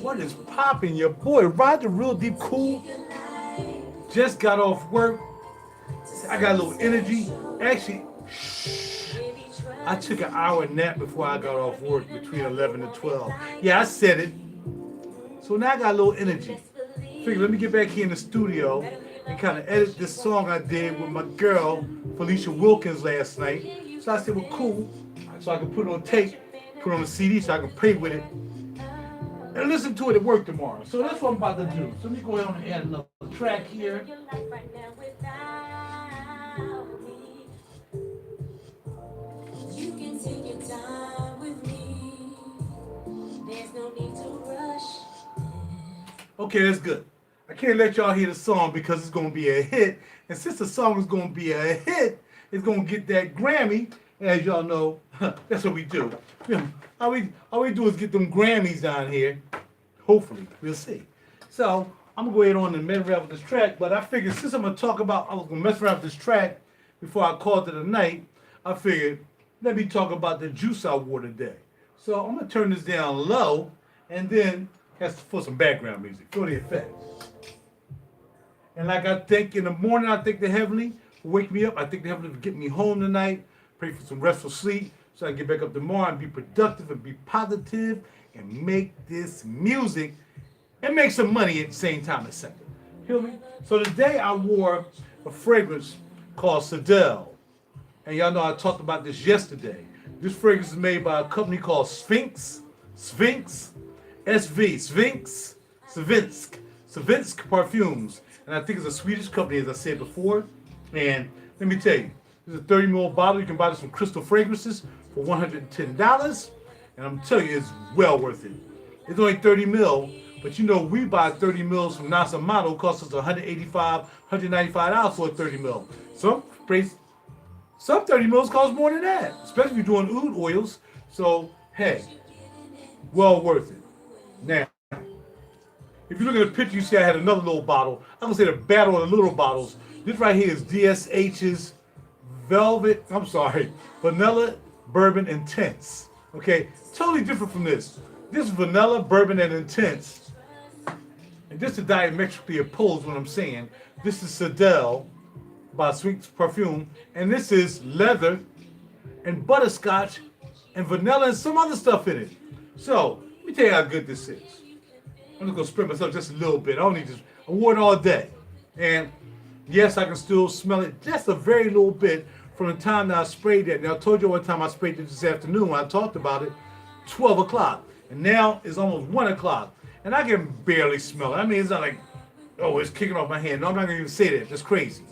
What is popping? Your boy Roger Real Deep Cool just got off work. I got a little energy. Actually, I took an hour nap before I got off work between 11 and 12. Yeah, I said it. So now I got a little energy. Figure, let me get back here in the studio and kind of edit this song I did with my girl, Felicia Wilkins, last night. So I said, well, cool. So I can put it on tape, put it on a CD so I can play with it and listen to it at work tomorrow. So that's what I'm about to do. So let me go ahead and add another track here. Okay, that's good. I can't let y'all hear the song because it's going to be a hit. And since the song is going to be a hit, it's going to get that Grammy. As y'all know, that's what we do. All we do is get them Grammys down here. Hopefully, we'll see. So, I'm going to go ahead on and mess around with this track. But I figured since I'm going to talk about, I was going to mess around with this track before I called it a night. I figured, let me talk about the juice I wore today. So, I'm going to turn this down low. And then, that's for some background music. For the effect. And like I think in the morning, I thank the Heavenly for waking me up. I thank the Heavenly for getting me home tonight. Pray for some restful sleep so I can get back up tomorrow and be productive and be positive and make this music and make some money at the same time as second. Feel me? So today I wore a fragrance called Sadel. And y'all know I talked about this yesterday. This fragrance is made by a company called Svensk. Svensk Parfyms. And I think it's a Swedish company, as I said before. And let me tell you, this is a 30 ml bottle. You can buy this from Crystal Fragrances for $110. And I'm telling you, it's well worth it. It's only 30 ml, but you know, we buy 30 mils from Nasa Model. It costs us $185, $195 for a 30 ml. Some 30 mils cost more than that, especially if you're doing oud oils. So, hey, well worth it. Now, if you look at the picture, you see I had another little bottle. I'm going to say the battle of the little bottles. This right here is DSH's Vanilla, Bourbon, Intense. Okay, totally different from this. This is Vanilla, Bourbon, and Intense. And this is diametrically opposed what I'm saying. This is Sadel by Svensk Parfym. And this is leather and butterscotch and vanilla and some other stuff in it. So, let me tell you how good this is. I'm just going to spread myself just a little bit. I wore it all day. And yes, I can still smell it just a very little bit from the time that I sprayed it. Now, I told you one time I sprayed it this afternoon when I talked about it, 12 o'clock. And now it's almost 1 o'clock. And I can barely smell it. I mean, it's not like, oh, it's kicking off my hand. No, I'm not going to even say that. That's crazy.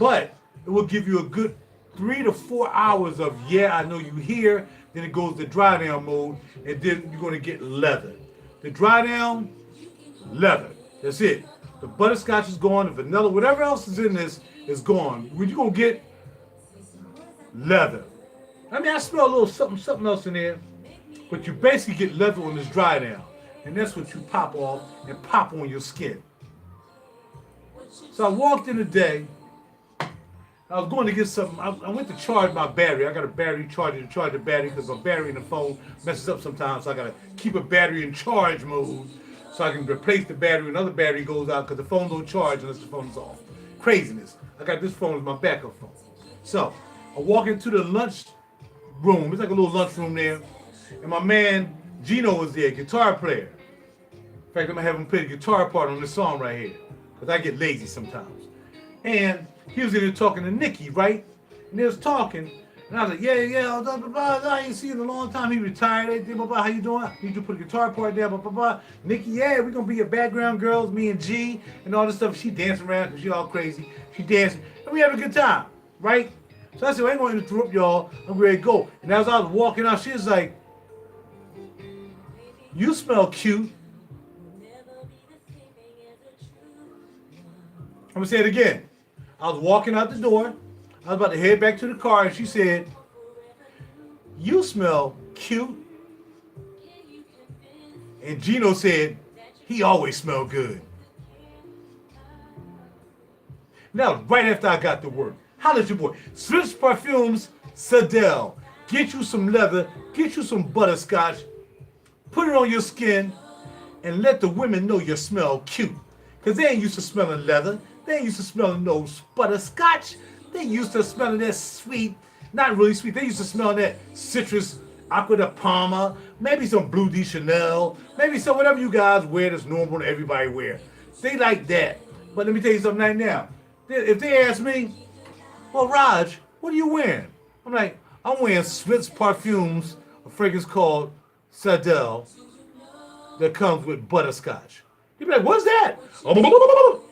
But it will give you a good 3 to 4 hours of, yeah, I know you here. Then it goes to dry down mode. And then you're going to get leather. The dry down, leather. That's it. The butterscotch is gone. The vanilla, whatever else is in this is gone. When you're going to get leather. I mean, I smell a little something else in there. But you basically get leather on this dry down. And that's what you pop off and pop on your skin. So I walked in today. I was going to get something. I went to charge my battery. I got a battery charger to charge the battery because my battery in the phone messes up sometimes. So I got to keep a battery in charge mode so I can replace the battery. Another battery goes out because the phone don't charge unless the phone is off. Craziness. I got this phone as my backup phone. So I walk into the lunch room. It's like a little lunch room there. And my man Gino was there, guitar player. In fact, I'm going to have him play the guitar part on this song right here because I get lazy sometimes. And he was in there talking to Nikki, right? And they was talking, and I was like, yeah, blah, blah, blah, I ain't seen him in a long time. He retired, blah, blah, blah, how you doing? Need you put a guitar part there, blah, blah, blah. Nikki, yeah, we're going to be your background girls, me and G, and all this stuff. She dancing around because she all crazy. She dancing, and we having a good time, right? So I said, I ain't going to interrupt y'all. I'm ready to go. And as I was walking out, she was like, you smell cute. I'm going to say it again. I was walking out the door. I was about to head back to the car, and she said, you smell cute. And Gino said, he always smelled good. Now, right after I got to work. Holla at your boy. Svensk Parfyms, Sadel. Get you some leather, get you some ButtaSkotch, put it on your skin, and let the women know you smell cute. Because they ain't used to smelling leather. They ain't used to smelling no ButtaSkotch. They used to smelling that sweet, not really sweet, they used to smell that citrus Aqua de Palma, maybe some Blue de Chanel, maybe some whatever you guys wear that's normal to everybody wear. They like that. But let me tell you something right now. If they ask me, well, Raj, what are you wearing? I'm like, I'm wearing Svensk Parfyms, a fragrance called Sadel that comes with ButtaSkotch. You'll be like, what's that?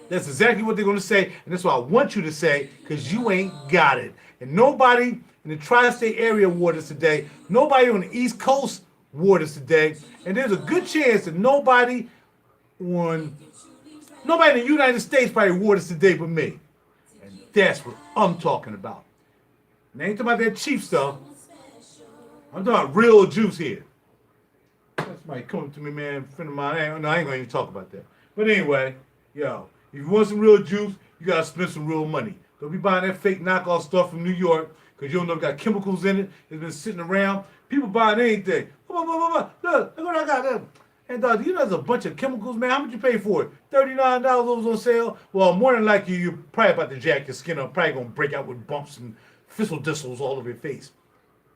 That's exactly what they're going to say, and that's what I want you to say, because you ain't got it. And nobody in the tri-state area wore this today. Nobody on the East Coast wore this today. And there's a good chance that nobody in the United States probably wore this today but me. And that's what I'm talking about. And I ain't talking about that cheap stuff. I'm talking about real juice here. Somebody come to me, man, friend of mine. I ain't going to even talk about that. But anyway, yo, if you want some real juice, you got to spend some real money. Don't be buying that fake knockoff stuff from New York because you don't know it got chemicals in it. It's been sitting around. People buying anything. Look what I got. And do you know there's a bunch of chemicals, man? How much you pay for it? $39 was on sale? Well, more than likely, you're probably about to jack your skin up. Probably going to break out with bumps and thistle distles all over your face.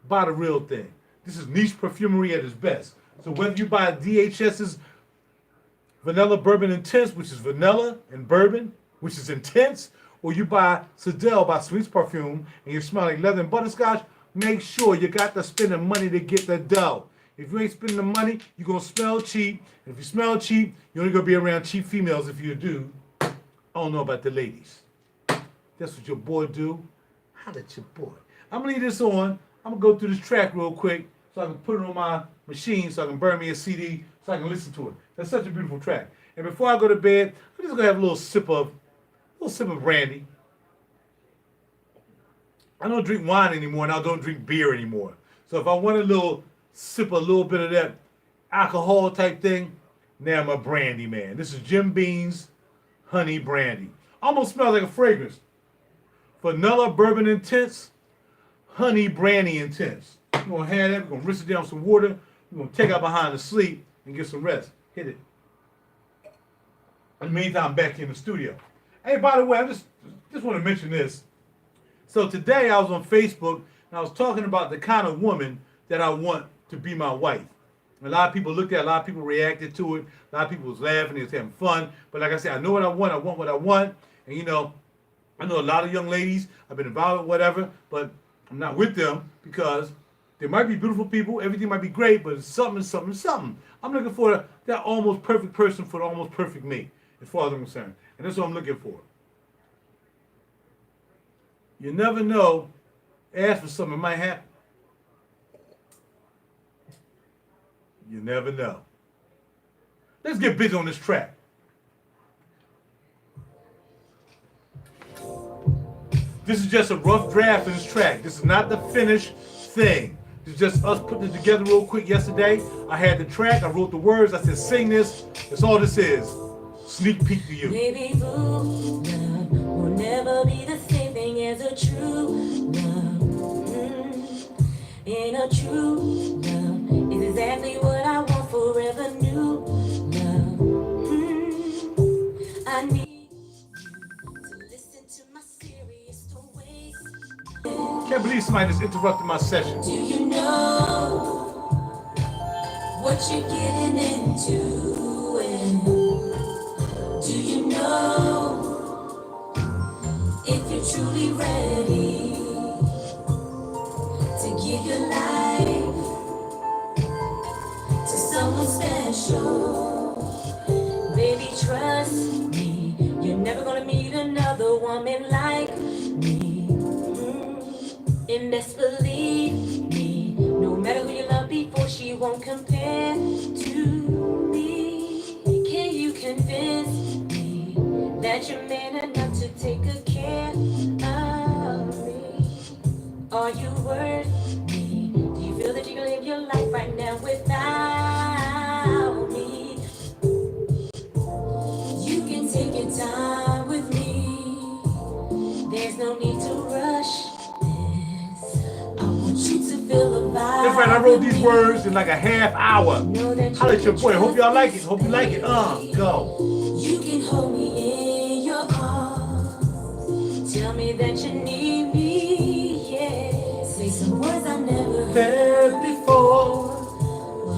Buy the real thing. This is niche perfumery at its best. So whether you buy DHS's Vanilla Bourbon Intense, which is vanilla and bourbon, which is intense, or you buy Sadel by Svensk Parfyms and you're smelling leather and ButtaSkotch, make sure you got to spend the money to get the dough. If you ain't spending the money, you're going to smell cheap. And if you smell cheap, you're only going to be around cheap females if you do. I don't know about the ladies. That's what your boy do. Holla at your boy. I'm going to leave this on. I'm going to go through this track real quick so I can put it on my machine so I can burn me a CD so I can listen to it. That's such a beautiful track. And before I go to bed, I'm just going to have a little sip of brandy. I don't drink wine anymore and I don't drink beer anymore. So if I want sip a little bit of that alcohol type thing, now I'm a brandy man. This is Jim Beam's Honey Brandy. Almost smells like a fragrance. Vanilla Bourbon Intense, Honey Brandy Intense. We're going to have that. We're going to rinse it down with some water. We're going to take out behind the sleep and get some rest. Hit it. In the meantime, I'm back in the studio. Hey, by the way, I just want to mention this. So today I was on Facebook and I was talking about the kind of woman that I want to be my wife. A lot of people looked at it, a lot of people reacted to it, a lot of people was laughing, they was having fun. But like I said, I know what I want what I want. And you know, I know a lot of young ladies, I've been involved with whatever, but I'm not with them because they might be beautiful people, everything might be great, but it's something. I'm looking for that almost perfect person for the almost perfect me, as far as I'm concerned. And that's what I'm looking for. You never know, ask for something, it might happen. You never know. Let's get busy on this track. This is just a rough draft of this track. This is not the finished thing. This is just us putting it together real quick yesterday. I had the track, I wrote the words, I said sing this. That's all this is. Sneak peek to you. Baby, boo, love will never be the same thing as a true love. And a true love is exactly what I want forever new love. I need you to listen to my serious ways. Can't believe somebody just interrupted my session. Do you know what you're getting into? And do you know if you're truly ready to give your life to someone special? Baby, trust me, you're never gonna meet another woman like me. And best believe me, no matter who you love before, she won't compare to me. Can you convince me that you're man enough to take good care of me? Are you worth me? Do you feel that you can live your life right now without me? You can take your time with me. There's no need to rush. right, I wrote these words in like a half hour. Holla at your boy. Hope y'all like it. Hope you like it. Go. You can hold me in your arms. Tell me that you need me, yeah. Say some words I never heard before.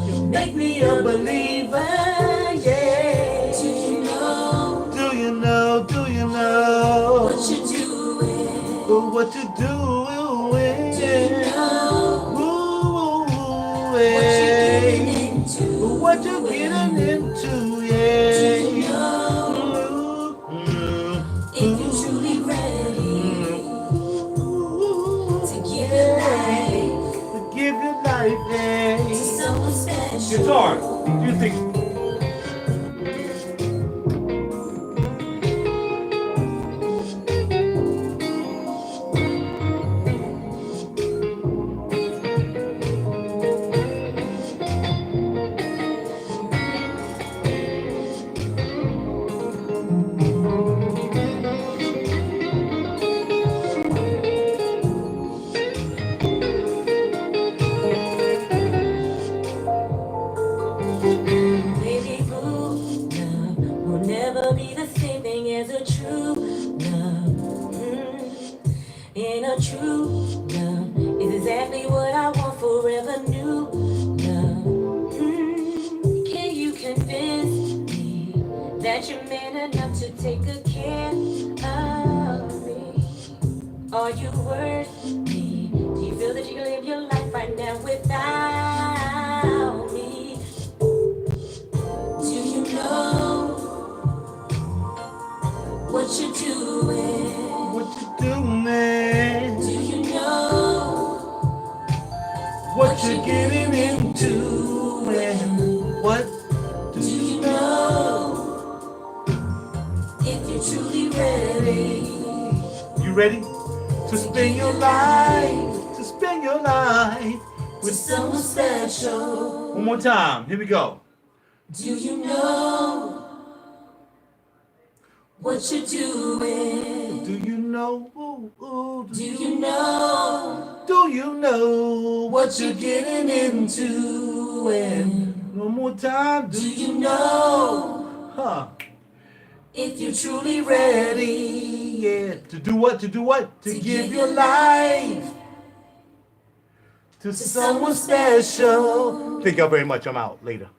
You make me a believer, yeah. Do you know? Do you know? Do you know? What you doing? What you doing? Do you know? Ooh, What you getting into? what you getting into? Yeah. Do you know? If you're truly ready to give your life Give your life, to someone special. Guitar. You think? Baby, true love will never be the same thing as a true love. And a true love is exactly what I want forever. New love. Can you convince me that you're man enough to take good care of me? Are you worth me? Do you feel that you can live your life right now without me? Do you know what you're doing? What you doing? Do you know What you getting into? And what do you know if you're truly ready you ready to spend your life? To spend your life with someone special? One more time. Here we go. Do you know what you're doing? Do you know? Do you know Do you know what you're getting into? And one more time. do you know if you're truly ready Yeah. To do what? To do what? To give your life to someone special. Thank y'all very much. I'm out. Later.